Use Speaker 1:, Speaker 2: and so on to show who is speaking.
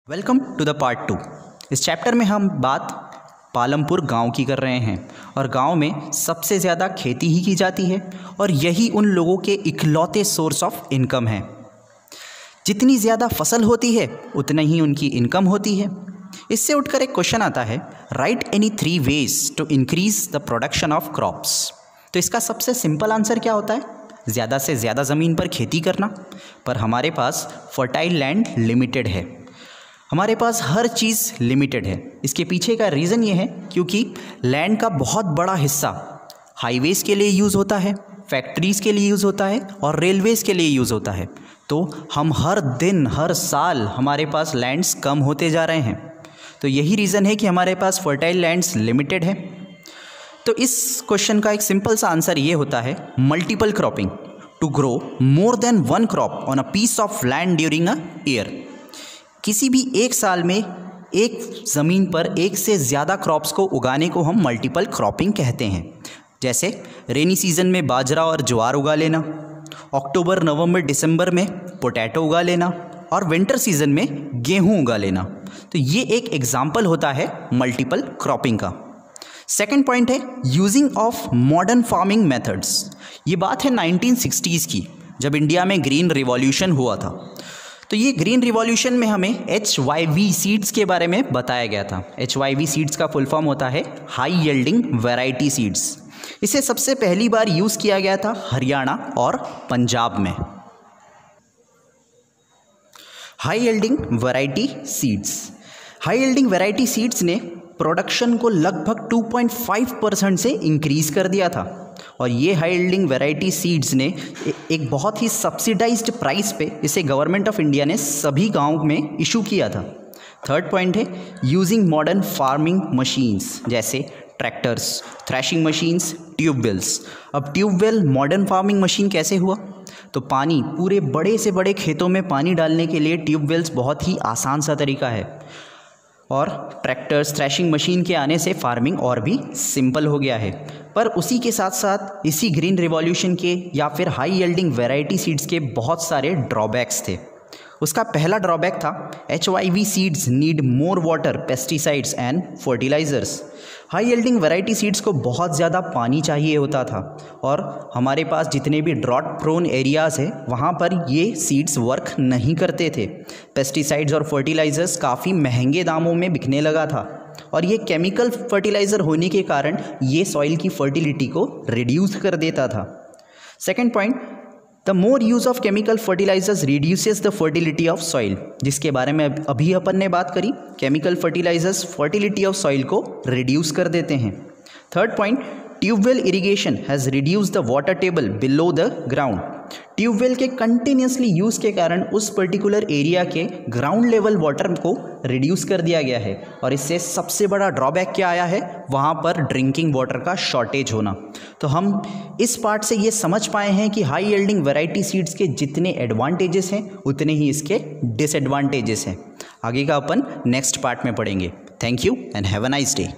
Speaker 1: Welcome to the part 2। इस chapter में हम बात पालमपुर गांव की कर रहे हैं और गांव में सबसे ज़्यादा खेती ही की जाती है और यही उन लोगों के इकलौते सोर्स ऑफ इनकम है। जितनी ज़्यादा फसल होती है उतना ही उनकी इनकम होती है। इससे उठकर एक क्वेश्चन आता है, write any 3 ways to increase the production of crops. तो इसका सबसे सिंपल आंसर क्या होता है? ज़्यादा से ज़्यादा ज़मीन पर खेती करना। पर हमारे पास फर्टाइल लैंड लिमिटेड है, हमारे पास हर चीज़ लिमिटेड है। इसके पीछे का रीज़न ये है क्योंकि लैंड का बहुत बड़ा हिस्सा हाईवेज़ के लिए यूज़ होता है, फैक्ट्रीज़ के लिए यूज़ होता है और रेलवेज़ के लिए यूज़ होता है। तो हम हर दिन हर साल हमारे पास लैंड्स कम होते जा रहे हैं। तो यही रीज़न है कि हमारे पास फर्टाइल लैंड्स लिमिटेड है। तो इस क्वेश्चन का एक सिंपल सा आंसर ये होता है, multiple cropping to grow more than 1 crop on a piece of land during a year. किसी भी एक साल में एक ज़मीन पर एक से ज़्यादा क्रॉप्स को उगाने को हम मल्टीपल क्रॉपिंग कहते हैं। जैसे रेनी सीज़न में बाजरा और ज्वार उगा लेना, अक्टूबर नवंबर दिसंबर में पोटैटो उगा लेना और विंटर सीज़न में गेहूं उगा लेना। तो ये एक एग्जाम्पल होता है मल्टीपल क्रॉपिंग का। सेकेंड पॉइंट है using of modern farming methods. ये बात है 1960s की, जब इंडिया में ग्रीन रिवॉल्यूशन हुआ था। तो ये ग्रीन रिवॉल्यूशन में हमें HYV सीड्स के बारे में बताया गया था। HYV सीड्स का फुल फॉर्म होता है हाई यील्डिंग वैरायटी सीड्स। इसे सबसे पहली बार यूज़ किया गया था हरियाणा और पंजाब में। High yielding variety seeds, high yielding variety seeds ने प्रोडक्शन को लगभग 2.5% से इंक्रीज़ कर दिया था और ये हाई यील्डिंग वैरायटी सीड्स ने एक बहुत ही सब्सिडाइज्ड प्राइस पे इसे गवर्नमेंट ऑफ इंडिया ने सभी गांव में इशू किया था। थर्ड पॉइंट है यूजिंग मॉडर्न फार्मिंग मशीन्स, जैसे ट्रैक्टर्स, थ्रैशिंग मशीन्स, ट्यूबवेल्स। अब ट्यूबवेल मॉडर्न फार्मिंग मशीन कैसे हुआ? तो पानी, पूरे बड़े से बड़े खेतों में पानी डालने के लिए ट्यूबवेल्स बहुत ही आसान सा तरीका है और ट्रैक्टर्स, थ्रैशिंग मशीन के आने से फार्मिंग और भी सिंपल हो गया है। पर उसी के साथ साथ इसी ग्रीन रिवॉल्यूशन के या फिर हाई यील्डिंग वैरायटी सीड्स के बहुत सारे ड्रॉबैक्स थे। उसका पहला ड्रॉबैक था HYV seeds need more water, pesticides and fertilisers. High yielding variety seeds को बहुत ज़्यादा पानी चाहिए होता था और हमारे पास जितने भी ड्रॉट प्रोन एरियाज़ हैं वहाँ पर ये सीड्स वर्क नहीं करते थे। पेस्टिसाइड्स और फर्टिलाइजर्स काफ़ी महंगे दामों में बिकने लगा था और ये केमिकल फर्टिलाइज़र होने के कारण ये सॉइल की फर्टिलिटी को रिड्यूस कर देता था। Second point, the more use of chemical fertilisers reduces the fertility of soil, जिसके बारे में अभी अपन ने बात करी। Chemical fertilisers fertility of soil को रिड्यूस कर देते हैं। Third point, tubewell irrigation has reduce the water table below the ground. Tubewell के कंटिन्यूसली यूज़ के कारण उस पर्टिकुलर एरिया के ग्राउंड लेवल वाटर को रिड्यूस कर दिया गया है और इससे सबसे बड़ा ड्रॉबैक क्या आया है? वहाँ पर ड्रिंकिंग वाटर का शॉर्टेज होना। तो हम इस पार्ट से ये समझ पाए हैं कि हाई यील्डिंग वैरायटी सीड्स के जितने एडवांटेजेस हैं उतने ही इसके डिसएडवांटेजेस हैं। आगे का अपन नेक्स्ट पार्ट में पढ़ेंगे। Thank you and have a nice day.